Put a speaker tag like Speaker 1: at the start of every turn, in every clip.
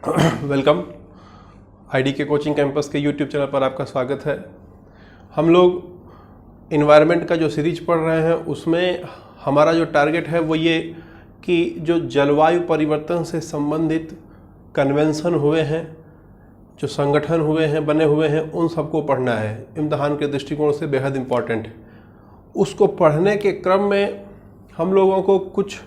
Speaker 1: Welcome. ID के coaching campus के YouTube channel पर आपका स्वागत है। हम लोग इन्वायरमेंट का जो सीरीज पढ़ रहे हैं उसमें हमारा जो टारगेट है वो ये कि जो जलवायु परिवर्तन से संबंधित कन्वेंशन हुए हैं, जो संगठन हुए हैं, बने हुए हैं, उन सबको पढ़ना है। इम्तिहान के दृष्टिकोण से बेहद इम्पॉर्टेंट है। उसको पढ़ने के क्रम में हम लोगों को कुछ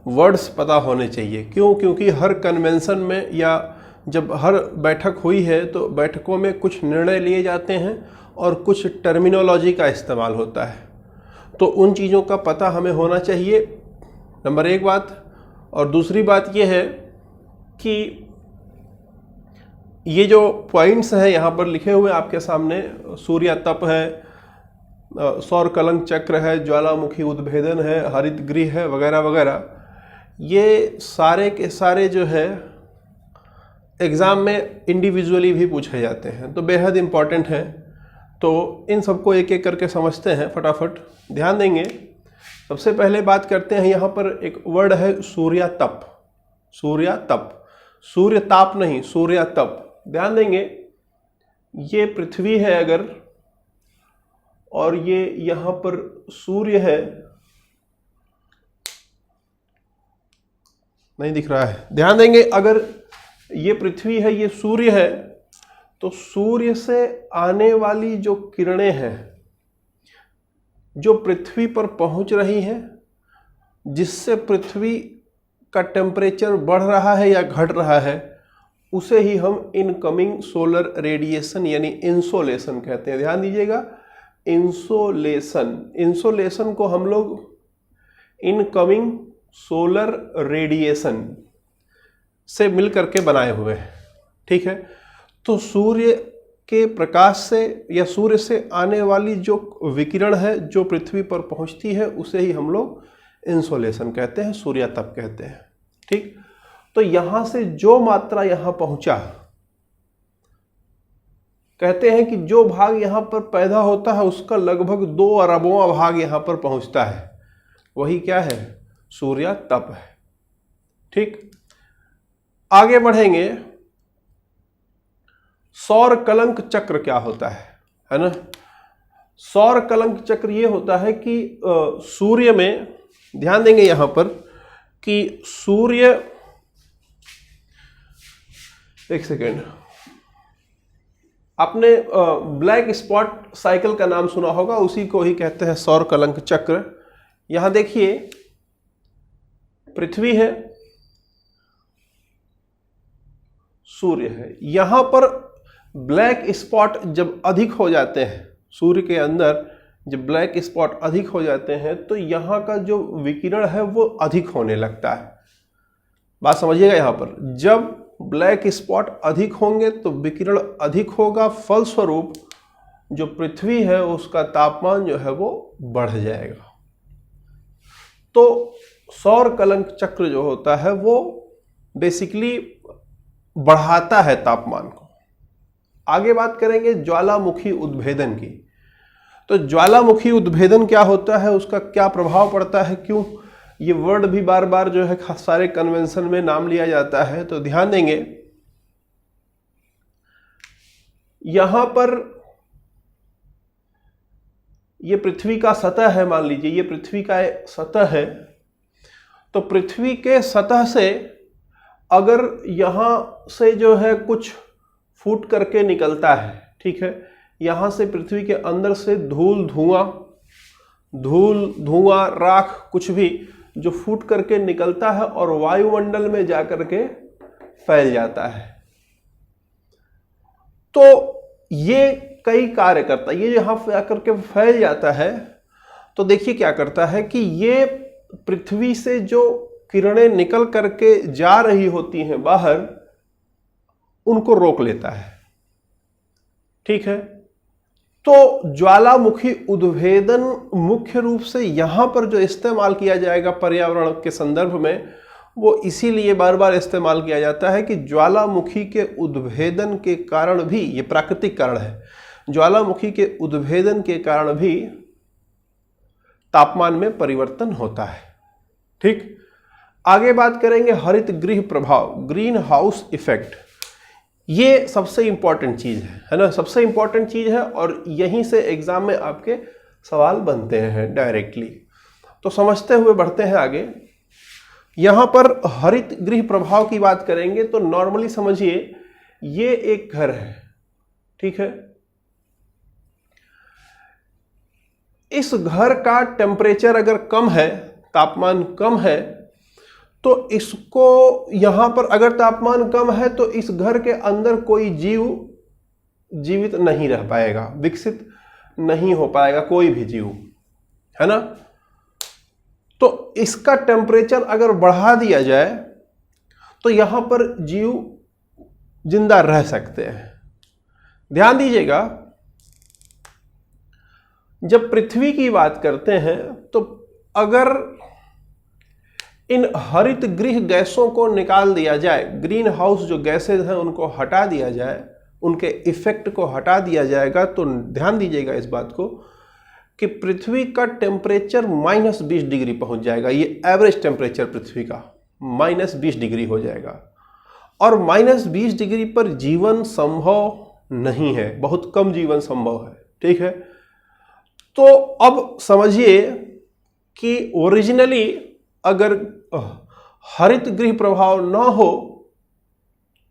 Speaker 1: वर्ड्स पता होने चाहिए। क्यों? क्योंकि हर कन्वेंशन में या जब हर बैठक हुई है तो बैठकों में कुछ निर्णय लिए जाते हैं और कुछ टर्मिनोलॉजी का इस्तेमाल होता है, तो उन चीज़ों का पता हमें होना चाहिए, नंबर एक बात। और दूसरी बात यह है कि ये जो पॉइंट्स हैं यहाँ पर लिखे हुए आपके सामने, सूर्य तप है, सौर कलंक चक्र है, ज्वालामुखी उद्भेदन है, हरित गृह है, वगैरह वगैरह, ये सारे के सारे जो है एग्ज़ाम में इंडिविजुअली भी पूछे जाते हैं, तो बेहद इम्पॉर्टेंट है। तो इन सबको एक एक करके समझते हैं, फटाफट ध्यान देंगे। सबसे पहले बात करते हैं, यहाँ पर एक वर्ड है सूर्य तप। सूर्य तप, सूर्य ताप नहीं, सूर्य तप। ध्यान देंगे, ये पृथ्वी है अगर, और ये यहाँ पर सूर्य है, नहीं दिख रहा है, ध्यान देंगे। अगर ये पृथ्वी है, ये सूर्य है, तो सूर्य से आने वाली जो किरणें हैं जो पृथ्वी पर पहुंच रही हैं, जिससे पृथ्वी का टेम्परेचर बढ़ रहा है या घट रहा है, उसे ही हम इनकमिंग सोलर रेडिएशन यानी इंसोलेशन कहते हैं। ध्यान दीजिएगा, इंसोलेशन, इंसोलेशन को हम लोग इनकमिंग सोलर रेडिएशन से मिल करके बनाए हुए हैं, ठीक है। तो सूर्य के प्रकाश से या सूर्य से आने वाली जो विकिरण है जो पृथ्वी पर पहुंचती है, उसे ही हम लोग इंसोलेशन कहते हैं, सूर्य तप कहते हैं, ठीक। तो यहां से जो मात्रा यहां पहुंचा, कहते हैं कि जो भाग यहां पर पैदा होता है उसका लगभग 2 अरबवां भाग यहां पर पहुंचता है, वही क्या है? सूर्य तप है, ठीक। आगे बढ़ेंगे, सौर कलंक चक्र क्या होता है ना। सौर कलंक चक्र ये होता है कि सूर्य में, ध्यान देंगे यहां पर कि सूर्य, एक सेकेंड, आपने ब्लैक स्पॉट साइकिल का नाम सुना होगा, उसी को ही कहते हैं सौर कलंक चक्र। यहां देखिए, पृथ्वी है, सूर्य है, यहां पर ब्लैक स्पॉट जब अधिक हो जाते हैं, सूर्य के अंदर जब ब्लैक स्पॉट अधिक हो जाते हैं, तो यहां का जो विकिरण है वो अधिक होने लगता है। बात समझिएगा, यहां पर जब ब्लैक स्पॉट अधिक होंगे तो विकिरण अधिक होगा, फलस्वरूप जो पृथ्वी है उसका तापमान जो है वो बढ़ जाएगा। तो सौर कलंक चक्र जो होता है वो बेसिकली बढ़ाता है तापमान को। आगे बात करेंगे ज्वालामुखी उद्भेदन की। तो ज्वालामुखी उद्भेदन क्या होता है, उसका क्या प्रभाव पड़ता है, क्यों ये वर्ड भी बार बार जो है सारे कन्वेंशन में नाम लिया जाता है, तो ध्यान देंगे। यहां पर ये पृथ्वी का सतह है, मान लीजिए ये पृथ्वी का सतह है, तो पृथ्वी के सतह से अगर यहां से जो है कुछ फूट करके निकलता है, ठीक है, यहां से पृथ्वी के अंदर से धूल धुआं राख कुछ भी जो फूट करके निकलता है और वायुमंडल में जाकर के फैल जाता है, तो ये कई कार्य करता है। ये यहां जाकर के फैल जाता है, तो देखिए क्या करता है कि ये पृथ्वी से जो किरणें निकल करके जा रही होती हैं बाहर, उनको रोक लेता है, ठीक है। तो ज्वालामुखी उद्भेदन मुख्य रूप से यहां पर जो इस्तेमाल किया जाएगा पर्यावरण के संदर्भ में, वो इसीलिए बार बार इस्तेमाल किया जाता है कि ज्वालामुखी के उद्भेदन के कारण भी, ये प्राकृतिक कारण है, ज्वालामुखी के उद्भेदन के कारण भी तापमान में परिवर्तन होता है, ठीक। आगे बात करेंगे हरित गृह प्रभाव, ग्रीन हाउस इफेक्ट। ये सबसे इंपॉर्टेंट चीज है ना, सबसे इंपॉर्टेंट चीज है और यहीं से एग्जाम में आपके सवाल बनते हैं डायरेक्टली। तो समझते हुए बढ़ते हैं आगे। यहां पर हरित गृह प्रभाव की बात करेंगे तो नॉर्मली समझिए ये एक घर है, ठीक है। इस घर का टेम्परेचर अगर कम है, तापमान कम है, तो इसको यहां पर अगर तापमान कम है तो इस घर के अंदर कोई जीव जीवित नहीं रह पाएगा, विकसित नहीं हो पाएगा कोई भी जीव, है ना। तो इसका टेम्परेचर अगर बढ़ा दिया जाए तो यहां पर जीव जिंदा रह सकते हैं। ध्यान दीजिएगा, जब पृथ्वी की बात करते हैं तो अगर इन हरित गृह गैसों को निकाल दिया जाए, ग्रीन हाउस जो गैसेज हैं उनको हटा दिया जाए, उनके इफेक्ट को हटा दिया जाएगा, तो ध्यान दीजिएगा इस बात को कि पृथ्वी का टेम्परेचर -20 डिग्री पहुंच जाएगा। ये एवरेज टेम्परेचर पृथ्वी का -20 डिग्री हो जाएगा और -20 डिग्री पर जीवन संभव नहीं है, बहुत कम जीवन संभव है, ठीक है। तो अब समझिए कि ओरिजिनली अगर हरित गृह प्रभाव ना हो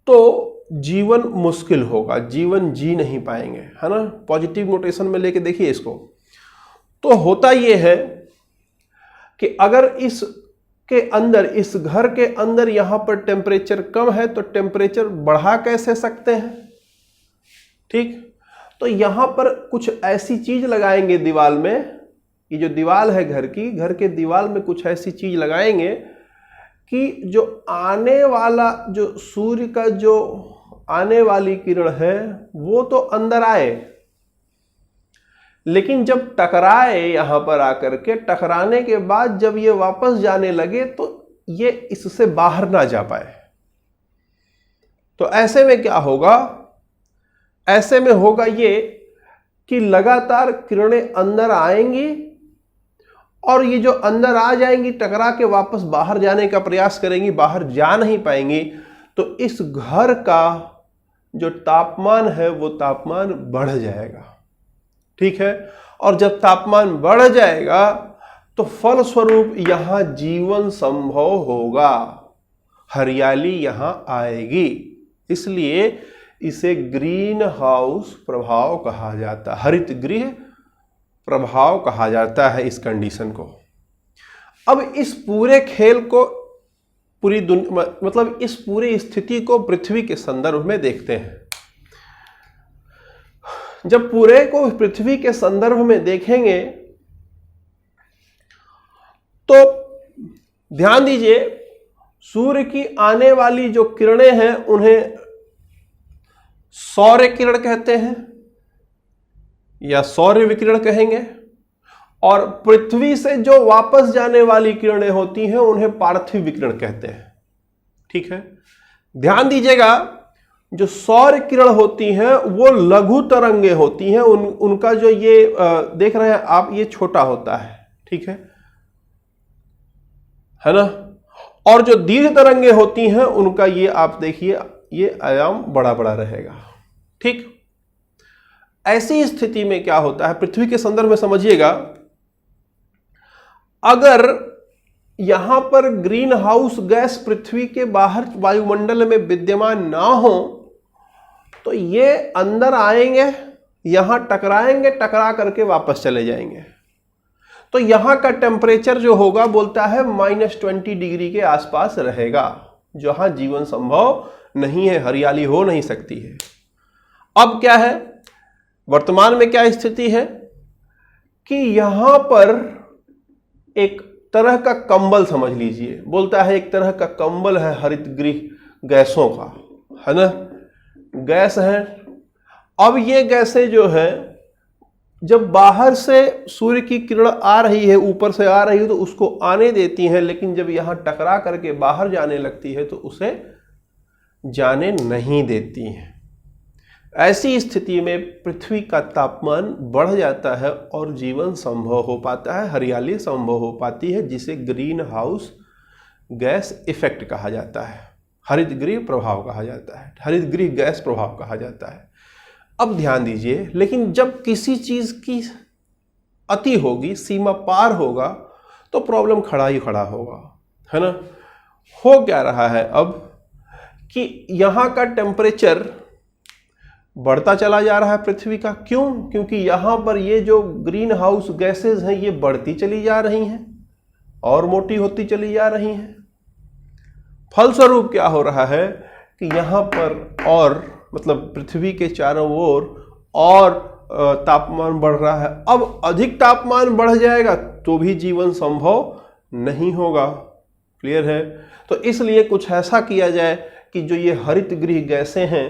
Speaker 1: तो जीवन मुश्किल होगा, जीवन जी नहीं पाएंगे, है ना। पॉजिटिव नोटेशन में लेके देखिए इसको। तो होता यह है कि अगर इसके अंदर, इस घर के अंदर यहां पर टेम्परेचर कम है तो टेम्परेचर बढ़ा कैसे सकते हैं, ठीक। तो यहां पर कुछ ऐसी चीज लगाएंगे दीवार में, ये जो दीवार है घर की, घर के दीवार में कुछ ऐसी चीज लगाएंगे कि जो आने वाला, जो सूर्य का जो आने वाली किरण है वो तो अंदर आए, लेकिन जब टकराए यहां पर आकर के, टकराने के बाद जब ये वापस जाने लगे तो ये इससे बाहर ना जा पाए। तो ऐसे में क्या होगा, ऐसे में होगा ये कि लगातार किरणें अंदर आएंगी और ये जो अंदर आ जाएंगी टकरा के वापस बाहर जाने का प्रयास करेंगी, बाहर जा नहीं पाएंगी। तो इस घर का जो तापमान है वो तापमान बढ़ जाएगा, ठीक है। और जब तापमान बढ़ जाएगा तो फलस्वरूप यहां जीवन संभव होगा, हरियाली यहां आएगी। इसलिए इसे ग्रीन हाउस प्रभाव कहा जाता है, हरित गृह प्रभाव कहा जाता है इस कंडीशन को। अब इस पूरे खेल को, पूरी दुनिया, मतलब इस पूरी स्थिति को पृथ्वी के संदर्भ में देखते हैं। जब पूरे को पृथ्वी के संदर्भ में देखेंगे तो ध्यान दीजिए, सूर्य की आने वाली जो किरणें हैं उन्हें सौर्य किरण कहते हैं या सौर्य विकिरण कहेंगे, और पृथ्वी से जो वापस जाने वाली किरणें होती हैं उन्हें पार्थिव विकिरण कहते हैं, ठीक है। ध्यान दीजिएगा, जो सौर किरण होती हैं वो लघु तरंगे होती हैं, उनका जो ये देख रहे हैं आप, ये छोटा होता है, ठीक है ना। और जो दीर्घ तरंगे होती हैं उनका ये आप देखिए, ये आयाम बड़ा बड़ा रहेगा, ठीक। ऐसी स्थिति में क्या होता है, पृथ्वी के संदर्भ में समझिएगा, अगर यहां पर ग्रीन हाउस गैस पृथ्वी के बाहर वायुमंडल में विद्यमान ना हो तो ये अंदर आएंगे, यहां टकराएंगे, टकरा करके वापस चले जाएंगे। तो यहां का टेम्परेचर जो होगा बोलता है -20 डिग्री के आसपास रहेगा, जहां जीवन संभव नहीं है, हरियाली हो नहीं सकती है। अब क्या है, वर्तमान में क्या स्थिति है कि यहां पर एक तरह का कंबल समझ लीजिए, बोलता है एक तरह का कंबल है हरित गृह गैसों का, है ना, गैस है। अब ये गैसें जो है जब बाहर से सूर्य की किरण आ रही है, ऊपर से आ रही है तो उसको आने देती हैं, लेकिन जब यहां टकरा करके बाहर जाने लगती है तो उसे जाने नहीं देती हैं। ऐसी स्थिति में पृथ्वी का तापमान बढ़ जाता है और जीवन संभव हो पाता है, हरियाली संभव हो पाती है, जिसे ग्रीन हाउस गैस इफेक्ट कहा जाता है, हरितगृह प्रभाव कहा जाता है, हरितगृह गैस प्रभाव कहा जाता है। अब ध्यान दीजिए, लेकिन जब किसी चीज की अति होगी, सीमा पार होगा, तो प्रॉब्लम खड़ा ही खड़ा होगा, है ना। हो क्या रहा है अब कि यहां का टेम्परेचर बढ़ता चला जा रहा है पृथ्वी का। क्यों? क्योंकि यहां पर ये जो ग्रीन हाउस गैसेज हैं ये बढ़ती चली जा रही हैं और मोटी होती चली जा रही हैं। फलस्वरूप क्या हो रहा है कि यहां पर और मतलब पृथ्वी के चारों ओर और तापमान बढ़ रहा है। अब अधिक तापमान बढ़ जाएगा तो भी जीवन संभव नहीं होगा। क्लियर है? तो इसलिए कुछ ऐसा किया जाए कि जो ये हरितगृह गैसें हैं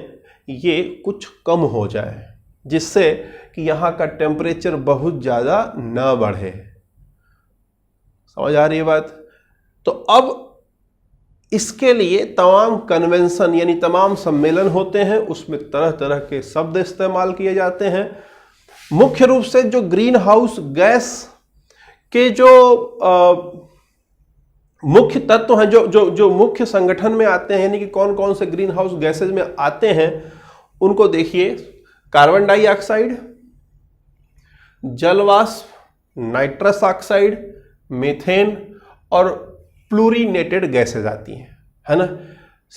Speaker 1: ये कुछ कम हो जाए, जिससे कि यहाँ का टेम्परेचर बहुत ज़्यादा ना बढ़े। समझ आ रही है बात? तो अब इसके लिए तमाम कन्वेंशन यानी तमाम सम्मेलन होते हैं, उसमें तरह तरह के शब्द इस्तेमाल किए जाते हैं। मुख्य रूप से जो ग्रीन हाउस गैस के जो मुख्य तत्व हैं, जो मुख्य संगठन में आते हैं, यानी कि कौन कौन से ग्रीन हाउस गैसेज में आते हैं, उनको देखिए। कार्बन डाइऑक्साइड, जलवाष्प, नाइट्रस ऑक्साइड, मीथेन और फ्लोरीनेटेड गैसेज आती हैं, है ना।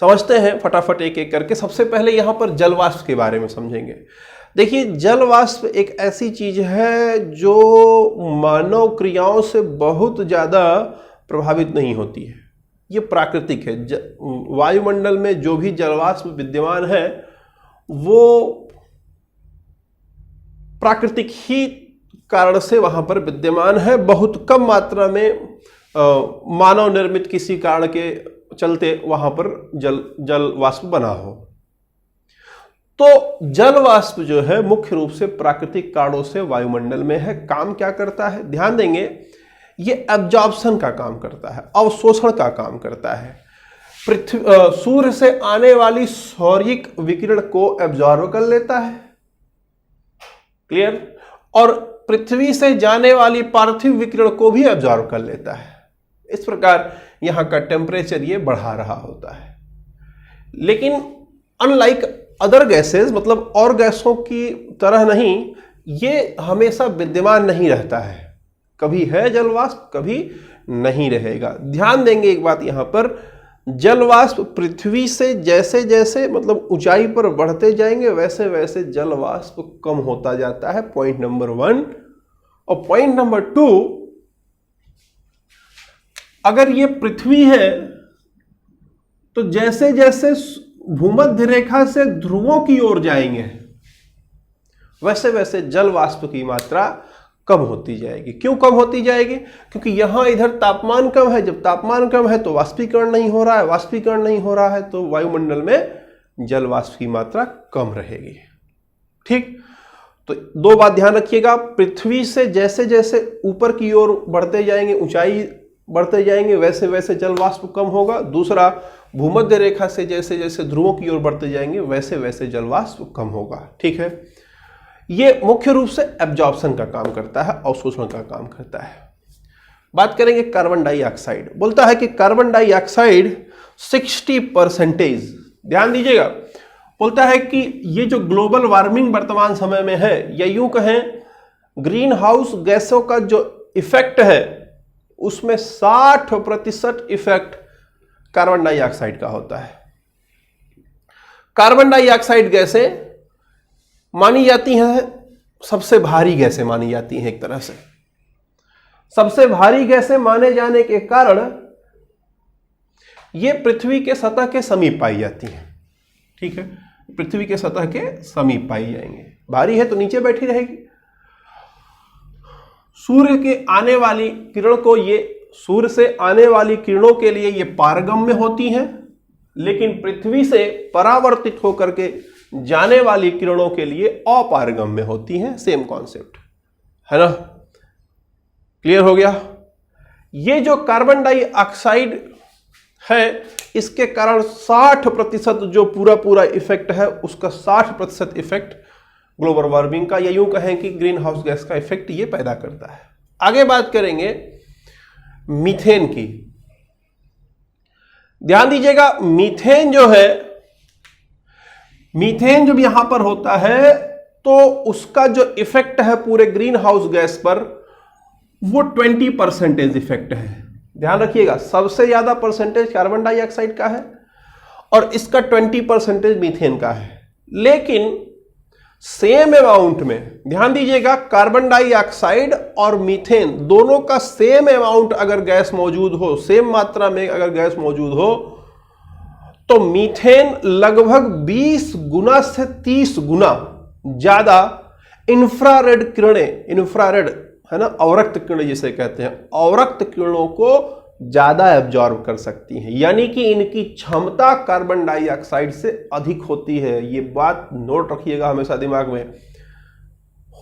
Speaker 1: समझते हैं फटाफट एक एक करके। सबसे पहले यहां पर जलवाष्प के बारे में समझेंगे। देखिए, जलवाष्प एक ऐसी चीज है जो मानव क्रियाओं से बहुत ज्यादा प्रभावित नहीं होती है, ये प्राकृतिक है। वायुमंडल में जो भी जलवाष्प विद्यमान है वो प्राकृतिक ही कारण से वहां पर विद्यमान है। बहुत कम मात्रा में मानव निर्मित किसी कारण के चलते वहां पर जल वाष्प बना हो। तो जल वाष्प जो है मुख्य रूप से प्राकृतिक कारणों से वायुमंडल में है। काम क्या करता है? ध्यान देंगे, ये एब्जॉर्प्शन का काम करता है, अवशोषण का काम करता है। सूर्य से आने वाली सौर्यिक विकिरण को एब्जॉर्ब कर लेता है। क्लियर? और पृथ्वी से जाने वाली पार्थिव विकिरण को भी एब्जॉर्ब कर लेता है। इस प्रकार यहां का टेम्परेचर ये बढ़ा रहा होता है। लेकिन अनलाइक अदर गैसेस, मतलब और गैसों की तरह नहीं, ये हमेशा विद्यमान नहीं रहता है। कभी है जलवाष्प, कभी नहीं रहेगा। ध्यान देंगे एक बात यहां पर, जलवाष्प पृथ्वी से जैसे जैसे मतलब ऊंचाई पर बढ़ते जाएंगे वैसे वैसे जलवाष्प कम होता जाता है। Point number 1। और पॉइंट नंबर 2, अगर ये पृथ्वी है तो जैसे जैसे भूमध्य रेखा से ध्रुवों की ओर जाएंगे वैसे वैसे जल वाष्प की मात्रा कम होती जाएगी। क्यों कम होती जाएगी? क्योंकि यहां इधर तापमान कम है। जब तापमान कम है तो वाष्पीकरण नहीं हो रहा है, वाष्पीकरण नहीं हो रहा है तो वायुमंडल में जल वाष्प की मात्रा कम रहेगी। ठीक? तो दो बात ध्यान रखिएगा, पृथ्वी से जैसे जैसे ऊपर की ओर बढ़ते जाएंगे, ऊंचाई बढ़ते जाएंगे, वैसे वैसे जल वाष्प कम होगा। दूसरा, भूमध्य रेखा से जैसे जैसे ध्रुवों की ओर बढ़ते जाएंगे वैसे वैसे जल वाष्प कम होगा। ठीक है? ये मुख्य रूप से एब्जॉर्प्शन का काम करता है, अवशोषण का काम करता है। बात करेंगे कार्बन डाइऑक्साइड। बोलता है कि कार्बन डाइऑक्साइड 60%, ध्यान दीजिएगा, बोलता है कि ये जो ग्लोबल वार्मिंग वर्तमान समय में है, या यूं कहें ग्रीन हाउस गैसों का जो इफेक्ट है उसमें 60% इफेक्ट कार्बन डाइऑक्साइड का होता है। कार्बन डाइऑक्साइड गैसें मानी जाती हैं सबसे भारी गैसें मानी जाती हैं। एक तरह से सबसे भारी गैसें माने जाने के कारण ये पृथ्वी के सतह के समीप पाई जाती हैं। ठीक है? पृथ्वी के सतह के समीप पाई जाएंगे। भारी है तो नीचे बैठी रहेगी। सूर्य के आने वाली किरण को ये सूर्य से आने वाली किरणों के लिए ये पारगम्य होती हैं, लेकिन पृथ्वी से परावर्तित होकर के जाने वाली किरणों के लिए अपारगम्य होती हैं। सेम कॉन्सेप्ट है ना? क्लियर हो गया? ये जो कार्बन डाइऑक्साइड है इसके कारण 60% जो पूरा इफेक्ट है उसका 60% इफेक्ट ग्लोबल वार्मिंग का, या यूं कहें कि ग्रीन हाउस गैस का इफेक्ट ये पैदा करता है। आगे बात करेंगे मीथेन की। ध्यान दीजिएगा, मीथेन जो है, मीथेन जब यहां पर होता है तो उसका जो इफेक्ट है पूरे ग्रीन हाउस गैस पर वो 20% इफेक्ट है। ध्यान रखिएगा, सबसे ज्यादा परसेंटेज कार्बन डाइऑक्साइड का है और इसका 20% मीथेन का है। लेकिन सेम अमाउंट में, ध्यान दीजिएगा, कार्बन डाइऑक्साइड और मीथेन दोनों का सेम अमाउंट अगर गैस मौजूद हो, सेम मात्रा में अगर गैस मौजूद हो, तो मीथेन लगभग 20 गुना से 30 गुना ज्यादा इंफ्रारेड किरणें, इंफ्रारेड है ना, अवरक्त किरणें जिसे कहते हैं, अवरक्त किरणों को ज्यादा एब्जॉर्ब कर सकती हैं। यानी कि इनकी क्षमता कार्बन डाइऑक्साइड से अधिक होती है। ये बात नोट रखिएगा हमेशा दिमाग में,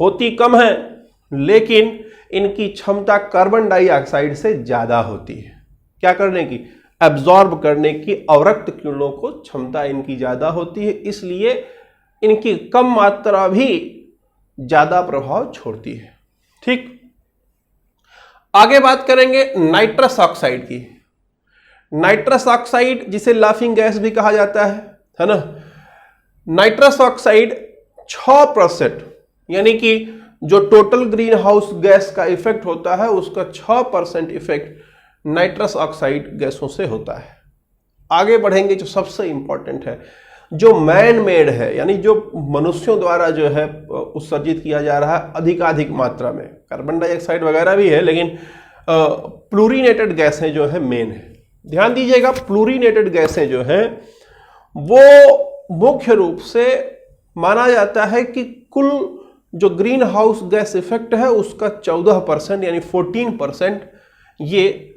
Speaker 1: होती कम है लेकिन इनकी क्षमता कार्बन डाइऑक्साइड से ज्यादा होती है। क्या करने की? एब्जॉर्ब करने की, अवरक्त किरणों को क्षमता इनकी ज्यादा होती है, इसलिए इनकी कम मात्रा भी ज्यादा प्रभाव छोड़ती है। ठीक, आगे बात करेंगे नाइट्रस ऑक्साइड की। नाइट्रस ऑक्साइड जिसे लाफिंग गैस भी कहा जाता है ना, नाइट्रस ऑक्साइड 6%, यानी कि जो टोटल ग्रीन हाउस गैस का इफेक्ट होता है उसका 6% इफेक्ट नाइट्रस ऑक्साइड गैसों से होता है। आगे बढ़ेंगे, जो सबसे इंपॉर्टेंट है, जो मैन मेड है, यानी जो मनुष्यों द्वारा जो है उत्सर्जित किया जा रहा है अधिकाधिक मात्रा में, कार्बन डाइऑक्साइड वगैरह भी है लेकिन प्लूरिनेटेड गैसें जो है मेन है। ध्यान दीजिएगा, प्लूरिनेटेड गैसें जो हैं वो मुख्य रूप से माना जाता है कि कुल जो ग्रीन हाउस गैस इफेक्ट है उसका 14% यानी 14% ये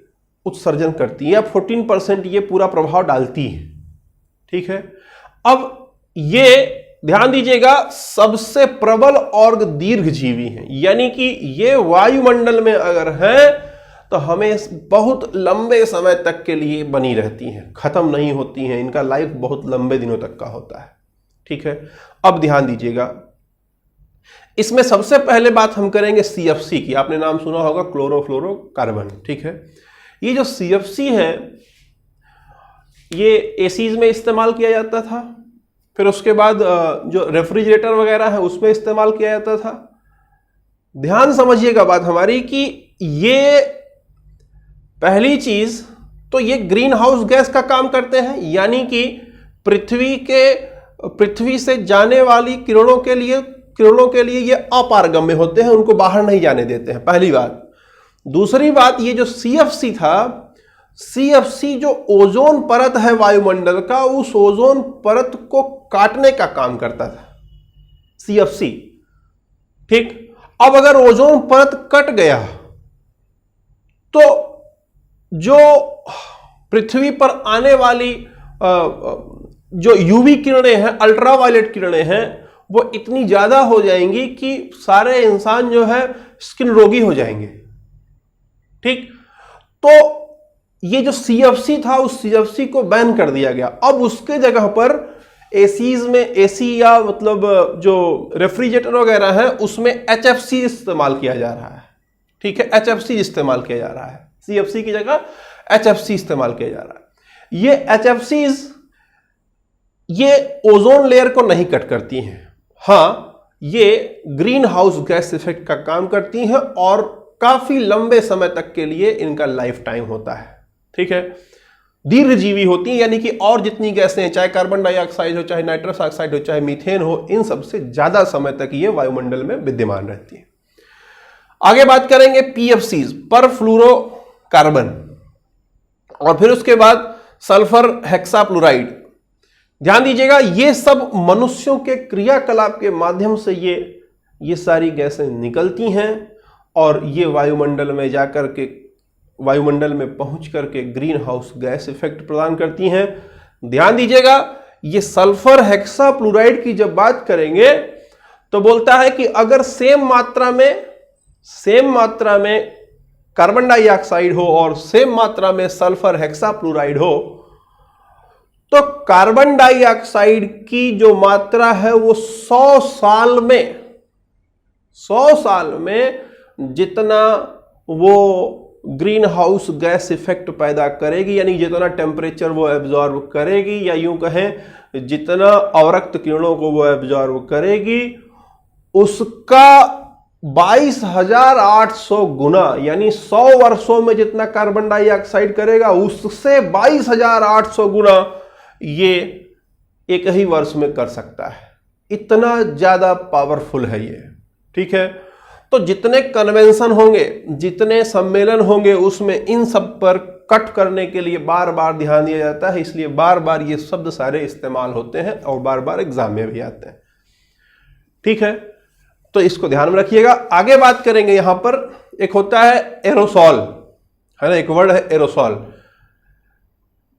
Speaker 1: उत्सर्जन करती है, या 14% ये पूरा प्रभाव डालती है। ठीक है, अब ये ध्यान दीजिएगा सबसे प्रबल और दीर्घजीवी हैं, यानी कि ये वायुमंडल में अगर हैं तो हमें बहुत लंबे समय तक के लिए बनी रहती हैं, खत्म नहीं होती हैं, इनका लाइफ बहुत लंबे दिनों तक का होता है। ठीक है, अब ध्यान दीजिएगा, इसमें सबसे पहले बात हम करेंगे CFC की। आपने नाम सुना होगा, क्लोरोफ्लोरोकार्बन। ठीक है, ये जो CFC है ये एसीज में इस्तेमाल किया जाता था, फिर उसके बाद जो रेफ्रिजरेटर वगैरह है उसमें इस्तेमाल किया जाता था। ध्यान समझिएगा बात हमारी कि ये पहली चीज तो ये ग्रीन हाउस गैस का काम करते हैं, यानी कि पृथ्वी से जाने वाली किरणों के लिए ये अपारगम्य होते हैं, उनको बाहर नहीं जाने देते हैं, पहली बात। दूसरी बात, ये जो CFC था, CFC जो ओजोन परत है वायुमंडल का, उस ओजोन परत को काटने का काम करता था CFC। ठीक, अब अगर ओजोन परत कट गया तो जो पृथ्वी पर आने वाली जो यूवी किरणें हैं, अल्ट्रावायलेट किरणें हैं, वो इतनी ज्यादा हो जाएंगी कि सारे इंसान जो है स्किन रोगी हो जाएंगे। ठीक, तो ये जो CFC था उस CFC को बैन कर दिया गया। अब उसके जगह पर एसीज में, एसी या मतलब जो रेफ्रिजरेटर वगैरह है उसमें HFC इस्तेमाल किया जा रहा है। ठीक है, HFC इस्तेमाल किया जा रहा है, CFC की जगह HFC इस्तेमाल किया जा रहा है। ये HFCs ये ओजोन लेयर को नहीं कट करती हैं, हाँ ये ग्रीन हाउस गैस इफेक्ट का काम करती हैं और काफी लंबे समय तक के लिए इनका लाइफ टाइम होता है। ठीक है, दीर्घजीवी होती हैं, यानी कि और जितनी गैसें हैं, चाहे कार्बन डाइऑक्साइड हो, चाहे नाइट्रस ऑक्साइड हो, चाहे मीथेन हो, इन सबसे ज्यादा समय तक ये वायुमंडल में विद्यमान रहती है। आगे बात करेंगे PFCs, परफ्लोरोकार्बन, और फिर उसके बाद सल्फर हेक्साफ्लोराइड। ध्यान दीजिएगा, ये सब मनुष्यों के क्रियाकलाप के माध्यम से ये सारी गैसें निकलती हैं और ये वायुमंडल में जाकर के, वायुमंडल में पहुंच करके ग्रीन हाउस गैस इफेक्ट प्रदान करती हैं। ध्यान दीजिएगा, ये सल्फर हेक्साफ्लोराइड की जब बात करेंगे तो बोलता है कि अगर सेम मात्रा में कार्बन डाइऑक्साइड हो और सेम मात्रा में सल्फर हेक्साफ्लोराइड हो तो कार्बन डाइऑक्साइड की जो मात्रा है वो 100 साल में जितना वो ग्रीन हाउस गैस इफेक्ट पैदा करेगी, यानी जितना टेम्परेचर वो एब्जॉर्ब करेगी, या यूं कहें जितना अवरक्त किरणों को वो एब्जॉर्ब करेगी, उसका 22,800 गुना, यानी 100 वर्षों में जितना कार्बन डाइऑक्साइड करेगा उससे 22,800 गुना ये एक ही वर्ष में कर सकता है। इतना ज्यादा पावरफुल है ये। ठीक है, तो जितने कन्वेंशन होंगे, जितने सम्मेलन होंगे, उसमें इन सब पर कट करने के लिए बार बार ध्यान दिया जाता है, इसलिए बार बार ये शब्द सारे इस्तेमाल होते हैं और बार बार एग्जाम में भी आते हैं। ठीक है, तो इसको ध्यान में रखिएगा। आगे बात करेंगे, यहां पर एक होता है एरोसॉल, है ना, एक वर्ड है एरोसॉल।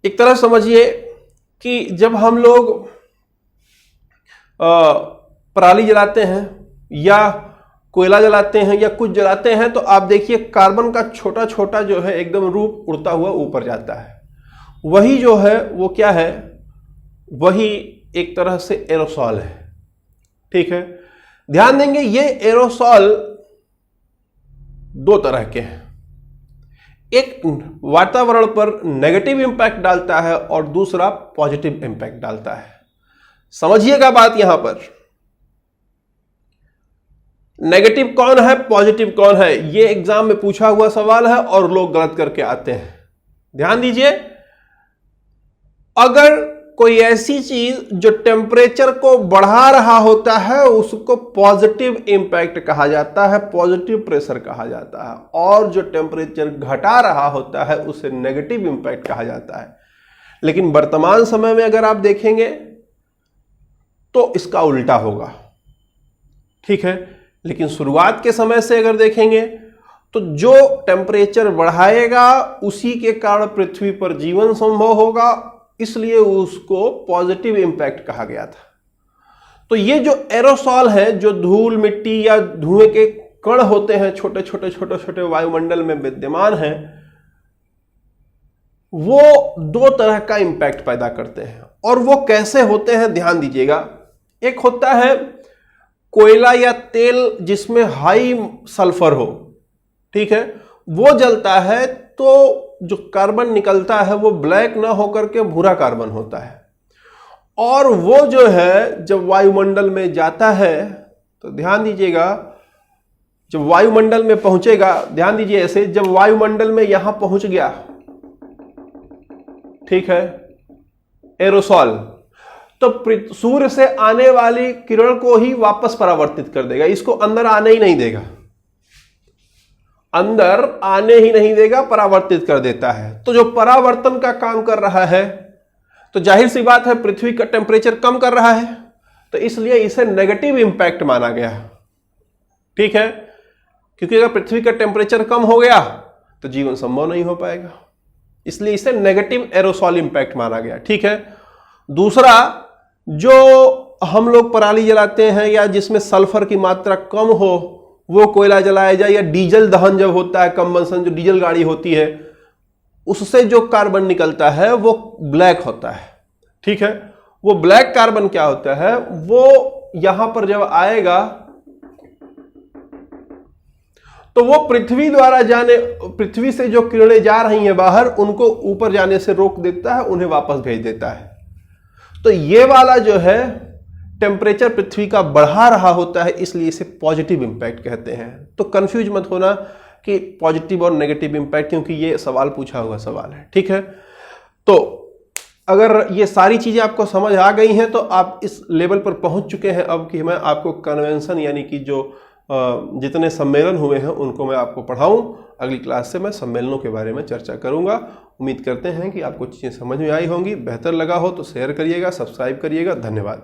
Speaker 1: एक तरह समझिए कि जब हम लोग पराली जलाते हैं या कोयला जलाते हैं या कुछ जलाते हैं, तो आप देखिए कार्बन का छोटा छोटा जो है एकदम रूप उड़ता हुआ ऊपर जाता है। वही जो है वो क्या है, वही एक तरह से एरोसॉल है। ठीक है, ध्यान देंगे ये एरोसॉल दो तरह के हैं, एक वातावरण पर नेगेटिव इंपैक्ट डालता है और दूसरा पॉजिटिव इंपैक्ट डालता है। समझिएगा बात यहां पर, नेगेटिव कौन है, पॉजिटिव कौन है, ये एग्जाम में पूछा हुआ सवाल है और लोग गलत करके आते हैं। ध्यान दीजिए, अगर कोई ऐसी चीज जो टेम्परेचर को बढ़ा रहा होता है उसको पॉजिटिव इंपैक्ट कहा जाता है, पॉजिटिव प्रेशर कहा जाता है, और जो टेम्परेचर घटा रहा होता है उसे नेगेटिव इंपैक्ट कहा जाता है। लेकिन वर्तमान समय में अगर आप देखेंगे तो इसका उल्टा होगा। ठीक है, लेकिन शुरुआत के समय से अगर देखेंगे तो जो टेम्परेचर बढ़ाएगा उसी के कारण पृथ्वी पर जीवन संभव होगा, इसलिए उसको पॉजिटिव इंपैक्ट कहा गया था। तो ये जो एरोसॉल है, जो धूल मिट्टी या धुएं के कण होते हैं, छोटे छोटे छोटे छोटे वायुमंडल में विद्यमान हैं, वो दो तरह का इंपैक्ट पैदा करते हैं। और वो कैसे होते हैं ध्यान दीजिएगा। एक होता है कोयला या तेल जिसमें हाई सल्फर हो, ठीक है, वो जलता है तो जो कार्बन निकलता है वो ब्लैक ना होकर के भूरा कार्बन होता है, और वो जो है जब वायुमंडल में जाता है तो ध्यान दीजिएगा, जब वायुमंडल में पहुंचेगा, ध्यान दीजिए ऐसे, जब वायुमंडल में यहां पहुंच गया, ठीक है, एरोसॉल, तो सूर्य से आने वाली किरण को ही वापस परावर्तित कर देगा, इसको अंदर आने ही नहीं देगा, अंदर आने ही नहीं देगा, परावर्तित कर देता है। तो जो परावर्तन का काम कर रहा है, तो जाहिर सी बात है पृथ्वी का टेम्परेचर कम कर रहा है, तो इसलिए इसे नेगेटिव इंपैक्ट माना गया। ठीक है, क्योंकि अगर पृथ्वी का टेम्परेचर कम हो गया तो जीवन संभव नहीं हो पाएगा, इसलिए इसे नेगेटिव एरोसॉल इंपैक्ट माना गया। ठीक है, दूसरा, जो हम लोग पराली जलाते हैं या जिसमें सल्फर की मात्रा कम हो वो कोयला जलाया जाए, या डीजल दहन जब होता है, कंबंशन, जो डीजल गाड़ी होती है, उससे जो कार्बन निकलता है वो ब्लैक होता है। ठीक है, वो ब्लैक कार्बन क्या होता है, वो यहां पर जब आएगा तो वो पृथ्वी से जो किरणें जा रही हैं बाहर, उनको ऊपर जाने से रोक देता है, उन्हें वापस भेज देता है। तो ये वाला जो है टेम्परेचर पृथ्वी का बढ़ा रहा होता है, इसलिए इसे पॉजिटिव इंपैक्ट कहते हैं। तो कंफ्यूज मत होना कि पॉजिटिव और नेगेटिव इंपैक्ट, क्योंकि ये सवाल पूछा हुआ सवाल है। ठीक है, तो अगर ये सारी चीजें आपको समझ आ गई हैं तो आप इस लेवल पर पहुंच चुके हैं अब कि मैं आपको कन्वेंशन यानी कि जो जितने सम्मेलन हुए हैं उनको मैं आपको पढ़ाऊं। अगली क्लास से मैं सम्मेलनों के बारे में चर्चा करूंगा। उम्मीद करते हैं कि आपको चीजें समझ में आई होंगी। बेहतर लगा हो तो शेयर करिएगा, सब्सक्राइब करिएगा। धन्यवाद।